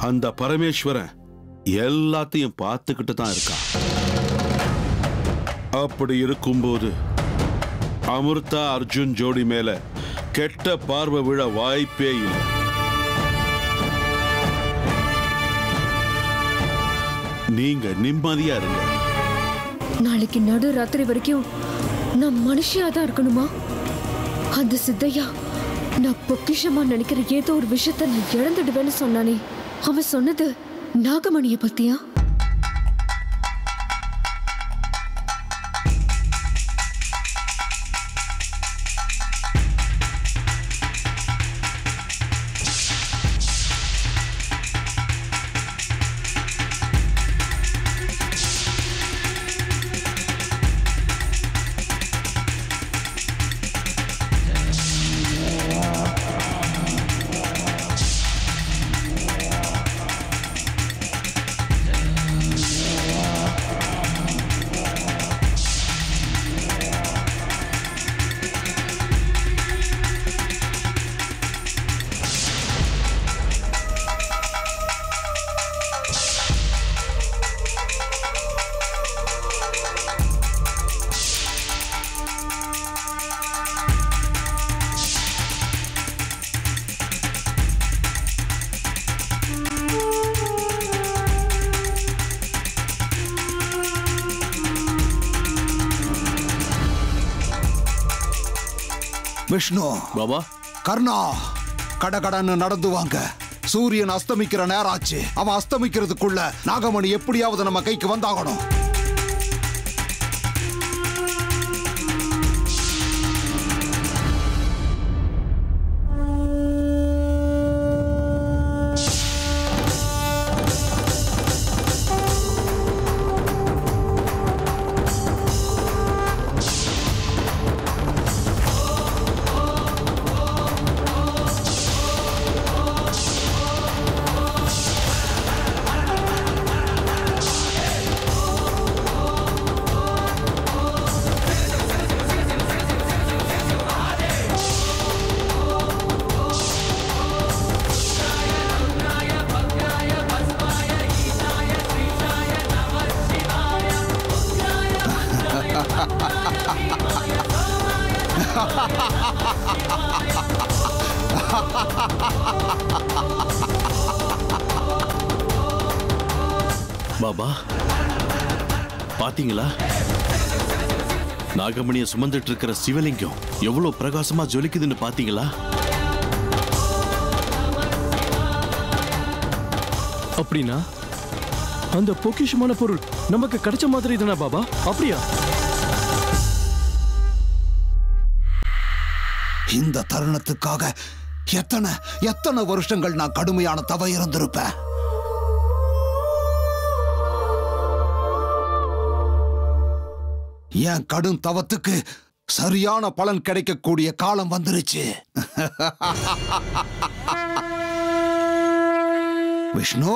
அந்த பரமேஸ்வரன் எல்லாத்தையும் பார்த்துக்கிட்டு தான் இருக்கான். அப்படி இருக்கும்போது அமிர்தா அர்ஜுன் ஜோடி மேல கெட்ட பார்வை விழ வாய்ப்பே இல்லை. நீங்க நிம்மதியா இருங்க. நாளைக்கு நடு ராத்திரி வரைக்கும் நான் மனுஷியா தான் இருக்கணுமா? அந்த சித்தையா நான் பொக்கிஷமா நினைக்கிற ஏதோ ஒரு விஷயத்த நான் இழந்துடுவேன்னு சொன்னானே, அவன் சொன்னது நாகமணிய பத்தியா? விஷ்ணு பாபா, கர்ணா, கடகடன்னு நடந்து வாங்க. சூரியன் அஸ்தமிக்கிற நேரம் ஆச்சு. அவன் அஸ்தமிக்கிறதுக்குள்ள நாகமணி எப்படியாவது நம்ம கைக்கு வந்தாகணும். பாபா பாத்தீங்களா? நாகமணியை சுமந்துட்டு இருக்கிற சிவலிங்கம் எவ்வளவு பிரகாசமா ஜொலிக்குதுன்னு பாத்தீங்களா? அப்படின்னா அந்த பொக்கிஷமான பொருள் நமக்கு கிடைச்ச மாதிரி தானே பாபா? அப்படியா? இந்த தருணத்துக்காக எத்தனை எத்தனை வருஷங்கள் நான் கடுமையான தவ இருந்திருப்பேன். என் கடும் தவத்துக்கு சரியான பலன் கிடைக்கக்கூடிய காலம் வந்துருச்சு. விஷ்ணு,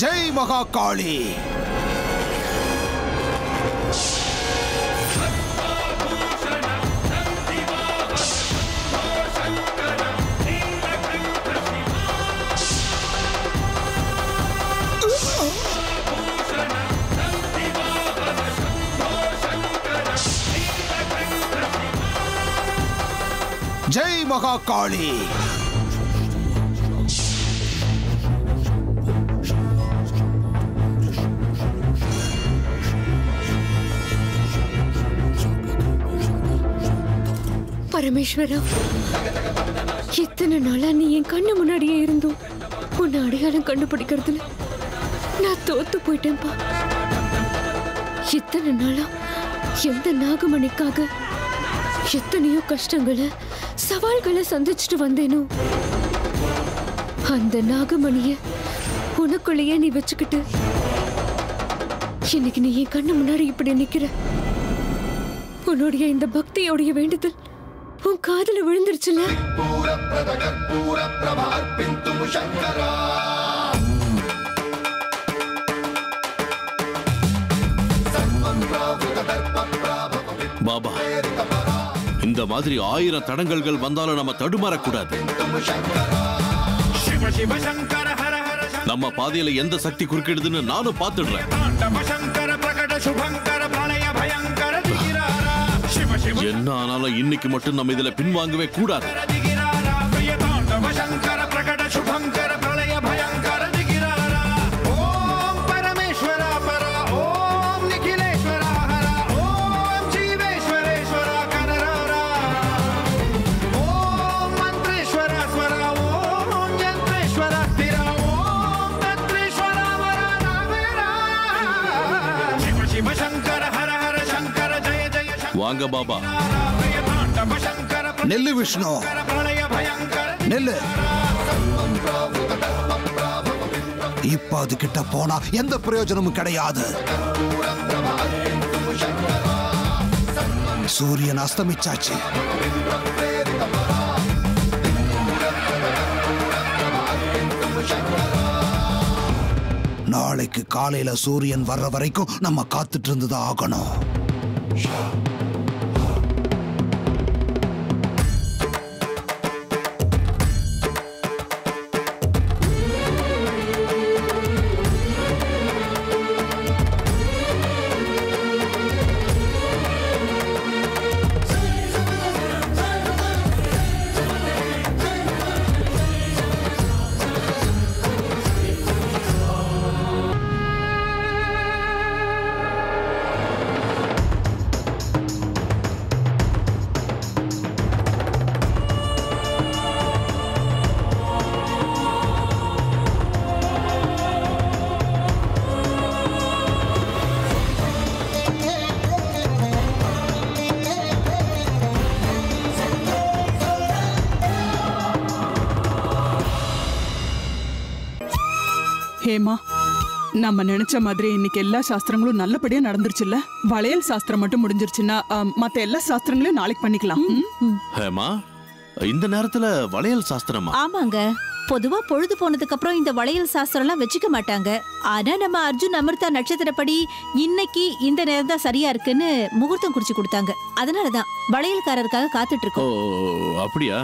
ஜெய் மகாகாளி. ஜெய் மகாகாளி. பரமேஸ்வரா, இத்தனை நாளா நீ என் கண்ணு முன்னாடியே இருந்தோம் உன்னை அடையாளம் கண்டுபிடிக்கிறதுல நான் தோத்து போயிட்டேன்பா. இத்தனை நாளா எந்த நாகமணிக்காக எத்தனையோ கஷ்டங்களை சவால்களை சந்திச்சுட்டு வந்தேனோ, அந்த நாகமணிய உனக்குள்ளேயே நீ வச்சுக்கிட்டு இன்னைக்கு நீ என் கண்ணு முன்னாடி இப்படி நிக்கிற. உன்னுடைய இந்த பக்தியோடைய வேண்டுதல் உன் காதுல விழுந்துருச்சுல. பாபா, இந்த மாதிரி 1000 தடங்கல்கள் வந்தாலும் நம்ம தடுமாறக்கூடாது. நம்ம பாதையில எந்த சக்தி குறுக்கிடுதுன்னு நானும் பார்த்துடுறேன். என்ன ஆனாலும் இன்னைக்கு மட்டும் நம்ம இதுல பின்வாங்கவே கூடாது. வாங்க பாபா. நெல்லு விஷ்ணு, நெல்லு. இப்ப அது கிட்ட போனா எந்த பிரயோஜனமும் கிடையாது. சூரியன் அஸ்தமிச்சாச்சு. நாளைக்கு காலையில சூரியன் வர்ற வரைக்கும் நம்ம காத்துட்டு இருந்துதான் ஆகணும். ஹேமா, நம்ம நினைச்ச மாதிரி இன்னைக்கு எல்லா சாஸ்திரங்களும் நல்லபடியா நடந்துருச்சுல்ல. வளையல் சாஸ்திரம் மட்டும் முடிஞ்சிருச்சுன்னா மத்த எல்லா சாஸ்திரங்களையும் நாளைக்கு பண்ணிக்கலாம். ஹேமா, இந்த நேரத்துல வளையல் சாஸ்திரமா? ஆமாங்க. பொதுவா பொழுது போனதுக்கு அப்புறம் இந்த வளையல் சாஸ்திரம் எல்லாம் வச்சுக்க மாட்டாங்க. ஆனா நம்ம அர்ஜுன் அமிர்தா நட்சத்திரப்படி இன்னைக்கு இந்த நேரம் தான் சரியா இருக்குன்னு முகூர்த்தம் குறிச்சு கொடுத்தாங்க. அதனாலதான் வளையல்காரருக்காக காத்துட்டு இருக்கோம். ஓ, அப்படியா?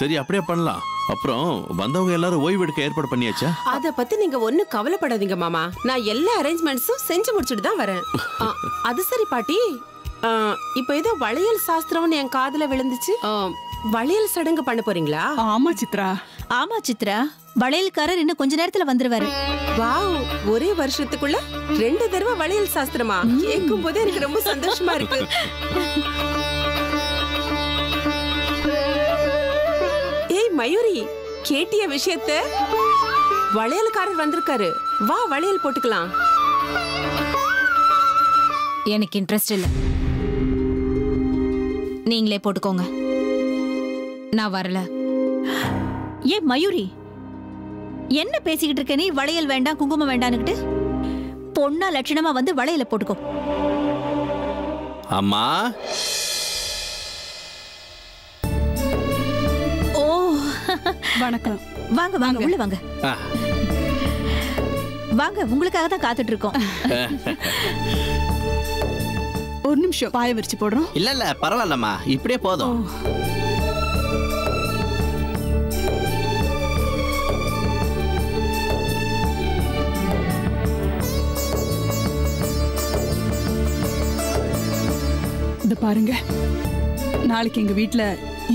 சரி, அப்படியே பண்ணலாம். அப்புறம் வந்தவங்க எல்லாரும் ஓய்வு எடுக்க ஏற்பாடு பண்ணியாச்சா? அத பத்தி நீங்க ஒண்ணும் கவலைப்படாதீங்க மாமா. நான் எல்லா அரேஞ்ச்மெண்ட்ஸும் செஞ்சு முடிச்சுட்டு தான் வரேன். அது சரி பாட்டி, இப்ப ஏதோ வளையல் சாஸ்திரம்னு என் காதுல விழுந்துச்சு. வளையல் சடங்கு பண்ண போறீங்களா? ஆமா சித்ரா. ஆமா சித்ரா, வளையல்காரர் இன்னும் கொஞ்ச நேரத்துல வந்துருவாரு. வாவ், ஒரே வருஷத்துக்குள்ள 2 தடவை வளையல் சாஸ்திரமா? கேட்கும் போது எனக்கு ரொம்ப சந்தோஷமா இருக்கு. ஏய் மயூரி, கேட்டிய விஷயத்த? வளையல்காரர் வந்திருக்காரு. வா, வளையல் போட்டுக்கலாம். எனக்கு இன்ட்ரெஸ்ட் இல்ல, நீங்களே போட்டுக்கோங்க. நான் வரல. ஏன் மயூரி, என்ன பேசிக்கிட்டு இருக்க நீ? வளையல் வேண்டாம் குங்குமம் வேண்டான்னுக்கிட்டு பொண்ணா லட்சணமா வந்து வளையல போட்டுக்கோ. அம்மா. ஓ, வணக்கம். வாங்க வாங்க, உள்ள வாங்க. வாங்க, உங்களுக்காக தான் காத்துட்டு இருக்கோம். ஒரு நிமிஷம், பாய விரிச்சு போடுறோம். இல்ல பரவாயில்லம்மா, இப்படியே போதும். இத பாருங்க, நாளைக்கு எங்க வீட்டுல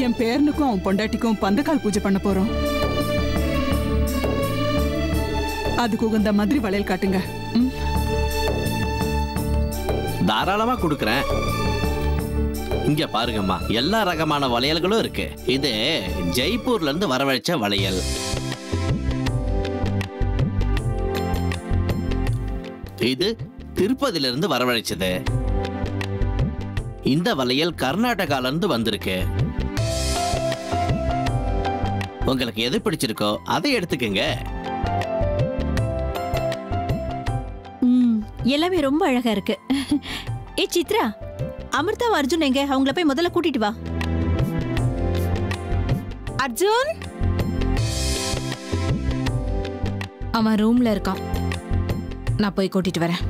என் பேரனுக்கும் அவன் பொண்டாட்டிக்கும் பந்தக்கால் பூஜை பண்ண போறோம். அதுக்கு உகந்த மாதிரி வளையல் காட்டுங்க. தாராளமா கொடுக்கறேன். இங்க பாருங்கம்மா, எல்லா ரகமான வளையல்களும் இருக்கு. இது ஜெய்ப்பூர்ல இருந்து வரவழைச்ச வளையல். இது திருப்பதியில இருந்து வரவழைச்சது. இந்த வளையல் கர்நாடகால இருந்து வந்திருக்கு. உங்களுக்கு எது பிடிச்சிருக்கோ அதை எடுத்துக்கங்க. எல்லாமே ரொம்ப அழகா இருக்கு. ஏ சித்ரா, அமிர்தா அர்ஜுன் எங்க? அவங்கள போய் முதல்ல கூட்டிட்டு வா. அர்ஜுன் அவன் ரூம்ல இருக்கான். நான் போய் கூட்டிட்டு வரேன்.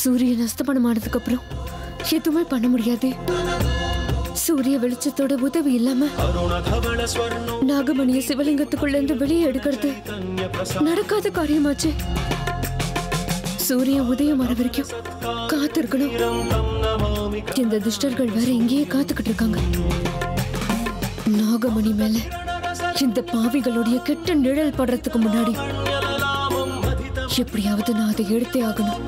சூரியன் அஸ்தமனம் ஆனதுக்கு அப்புறம் எதுவுமே பண்ண முடியாது. சூரிய வெளிச்சத்தோட உதவி இல்லாம நாகமணிய சிவலிங்கத்துக்குள்ள இருந்து வெளியே எடுக்கிறது நடக்காத காரியமாச்சு. சூரியன் உதயமான வரைக்கும் காத்திருக்கணும். இந்த துஷ்டர்கள் வேற இங்கேயே காத்துக்கிட்டு இருக்காங்க. நாகமணி மேல இந்த பாவிகளுடைய கெட்ட நிழல் படுறதுக்கு முன்னாடி எப்படியாவது நான் அதை எடுத்தே ஆகணும்.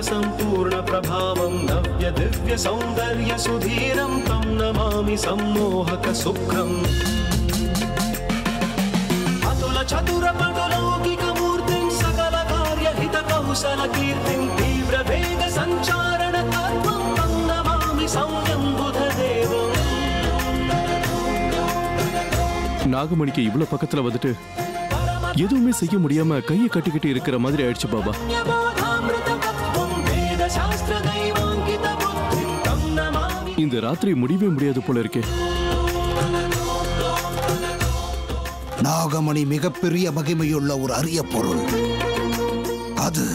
संपूर्ण प्रभावं नव्य दिव्य सौंदर्य सुधीरं तं नमामि सम्मोहक सुखम् अतुल चतुर पटलौकिक मूर्तिं सकल कार्य हित कौशल कीर्तिं तीव्र वेग संचारण तत्त्वं तं नमामि सौम्यं बुध देवम्. நாகமணிக்கு இவ்வளவு பக்கத்துல வந்துட்டு எதுவுமே செய்ய முடியாம கையை கட்டிக்கிட்டு இருக்கிற மாதிரி ஆயிடுச்சு பாபா. இந்த ராத்திரி முடியவே முடியாது போல இருக்கே. நாகமணி மிகப்பெரிய மகிமையுள்ள ஒரு அரிய பொருள். அது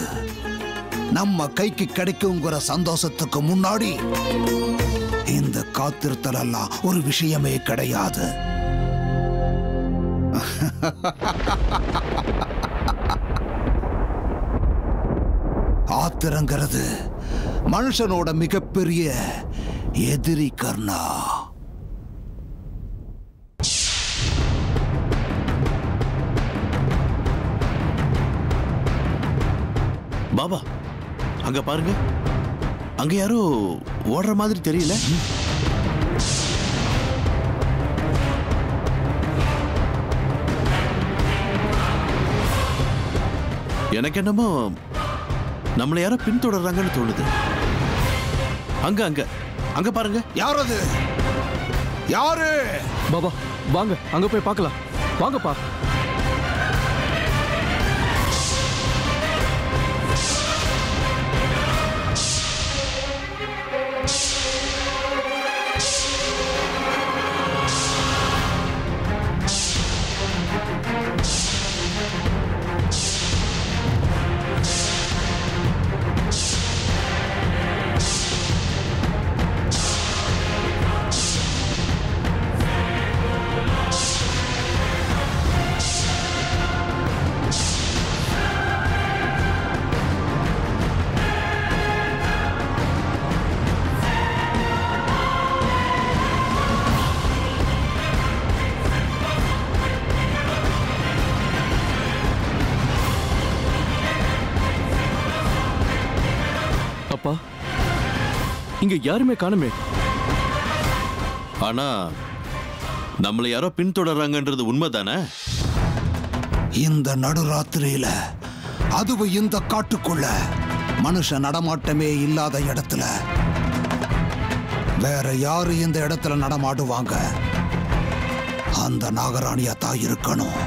நம்ம கைக்கு கிடைக்குங்கிற சந்தோஷத்துக்கு முன்னாடி இந்த காத்திருத்தல் எல்லாம் ஒரு விஷயமே கிடையாது. ஆத்திரங்கிறது மனுஷனோட மிகப்பெரிய எதிரி கர்ணா. பாபா அங்க பாருங்க, அங்க யாரோ ஓடுற மாதிரி தெரியல. எனக்கு என்னமோ நம்மள யாரோ பின்தொடர்றாங்கன்னு தோணுது. அங்க அங்க அங்க பாருங்க, யார் அது? யாரு? பாபா வாங்க அங்க போய் பார்க்கலாம். வாங்கப்பா. இங்க யாருமே காணுமே. ஆனா நம்மள யாரோ பின்தொடர்றாங்கன்றது உண்மைதானே? இந்த நடுராத்திரியில, அதுவும் இந்த காட்டுக்குள்ள, மனுஷ நடமாட்டமே இல்லாத இடத்துல வேற யாரு இந்த இடத்துல நடமாடுவாங்க? அந்த நாகராணியா தான் இருக்கணும்.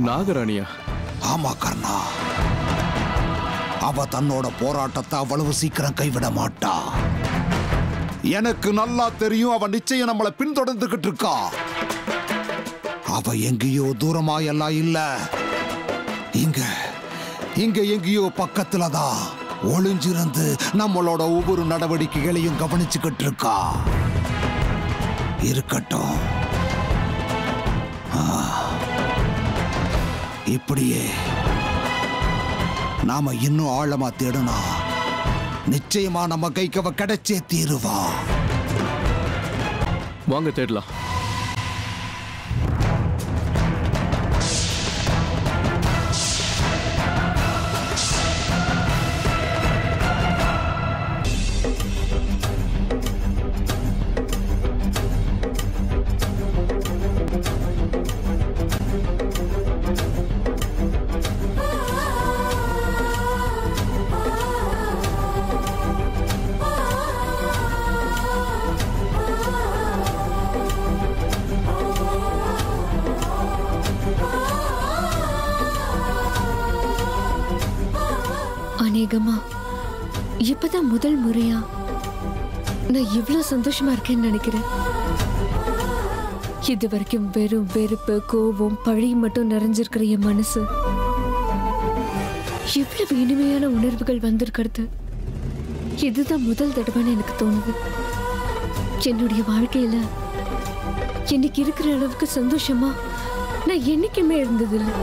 நாகராணியா? ஆமா கர்ணா. அவ தன்னோட போராட்டத்தை அவ்வளவு சீக்கிரம் கைவிட மாட்டா. எனக்கு நல்லா தெரியும், அவ நிச்சயம் நம்மளை பின்தொடர்ந்துகிட்டு இருக்கா. அவ எங்கேயோ தூரமா எல்லாம் இல்ல, இங்க இங்க எங்கேயோ பக்கத்துலதான் ஒளிஞ்சிருந்து நம்மளோட ஒவ்வொரு நடவடிக்கைகளையும் கவனிச்சுக்கிட்டு இருக்கா. இருக்கட்டும், இப்படியே நாம இன்னும் ஆழமா தேடுனா நிச்சயமா நம்ம கைக்கு அவ கிடைச்சே தீருவா. வாங்க தேடலாம். நிகமா, இப்பதான் முதல் முறையா நான் இவ்வளவு சந்தோஷமா இருக்கேன்னு நினைக்கிறேன். இது வரைக்கும் வெறும் வெறுப்பு, கோபம், பழி மட்டும் நிறைஞ்சிருக்கிற என் மனசு இவ்வளவு இனிமையான உணர்வுகள் வந்திருக்கிறது இதுதான் முதல் தடவைன்னு எனக்கு தோணுது. என்னுடைய வாழ்க்கையில இன்னைக்கு இருக்கிற அளவுக்கு சந்தோஷமா நான் என்னைக்குமே இருந்ததில்லை.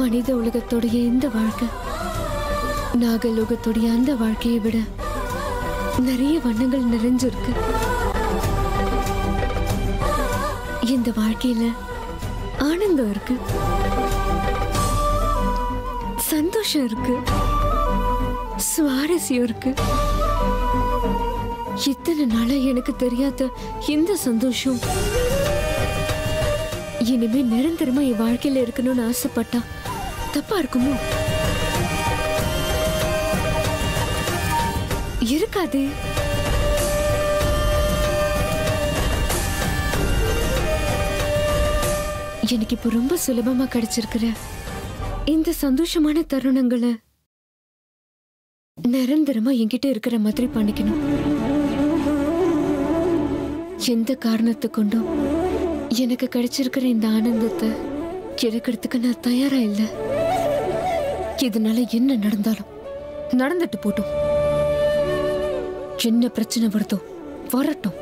மனித உலகத்தோடைய இந்த வாழ்க்கை நாகலோகத்துடைய அந்த வாழ்க்கையை விட நிறைய வண்ணங்கள் நிறைஞ்சிருக்கு. இந்த வாழ்க்கையில ஆனந்தம் இருக்கு, சந்தோஷம் இருக்கு, சுவாரஸ்யம் இருக்கு. இத்தனை நாளா எனக்கு தெரியாத இந்த சந்தோஷம் இனிமே நிரந்தரமா என் வாழ்க்கையில இருக்கணும்னு ஆசைப்பட்டா தப்பா இருக்குமோ? இருக்காதே. எனக்கு இப்ப ரொம்ப சுலபமா கிடைச்சிருக்கிற இந்த சந்தோஷமான தருணங்களை நிரந்தரமா என்கிட்ட இருக்கிற மாதிரி பண்ணிக்கணும். எந்த காரணத்தை கொண்டும் எனக்கு கிடைச்சிருக்கிற இந்த ஆனந்தத்தை கிடைக்கிறதுக்கு நான் தயாரா இல்லை. இதனால என்ன நடந்தாலும் நடந்துட்டு போட்டும். என்ன பிரச்சனை வருதோ வரட்டும்.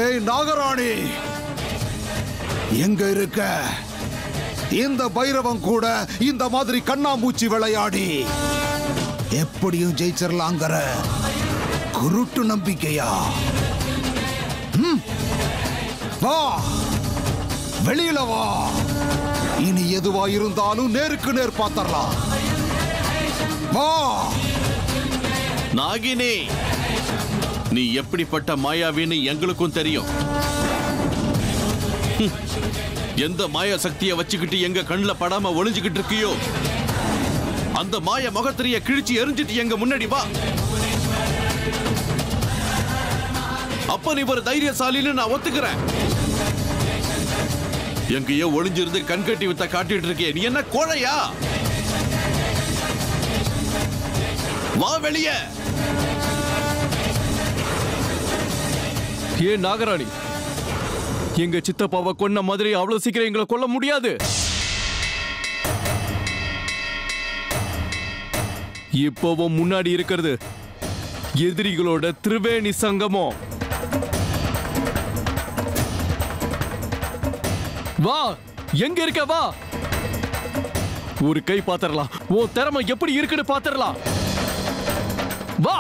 ஏய் நாகராணி, எங்க இருக்க? இந்த பைரவன் கூட இந்த மாதிரி கண்ணாமூச்சி விளையாடி எப்படியும் ஜெயிச்சிடலாங்கிற குருட்டு நம்பிக்கையா? வா, வெளியில வா. இனி எதுவா இருந்தாலும் நேருக்கு நேர் பார்த்தரலாம். வா நாகினி, நீ எப்படிப்பட்ட மாயாவின்னு எங்களுக்கும் தெரியும். எந்த மாயா சக்தியை வச்சுக்கிட்டு எங்க கண்ணுல படாம ஒளிஞ்சுக்கிட்டு இருக்கியோ அந்த மாய முகத்திரிய கிழிச்சு எரிஞ்சிட்டு எங்க முன்னாடி வா. அப்ப நீ ஒரு தைரியசாலின்னு நான் ஒத்துக்கிறேன். எங்கேயோ ஒளிஞ்சிருந்து கண்கட்டி வித்த காட்டிட்டு இருக்கே, நீ என்ன கோழையா? வா வெளியே. ஏன் நாகராணி, எங்க சித்தப்பாவை கொன்ன மாதிரி அவ்வளவு சீக்கிரம் எங்களை கொல்ல முடியாது. இப்போவும் முன்னாடி இருக்கிறது எதிரிகளோட திரிவேணி சங்கமம். வா, எங்க இருக்க? வா, ஒரு கை பாத்திரலாம். உன் திறமை எப்படி இருக்குன்னு பாத்திரலாம். வா.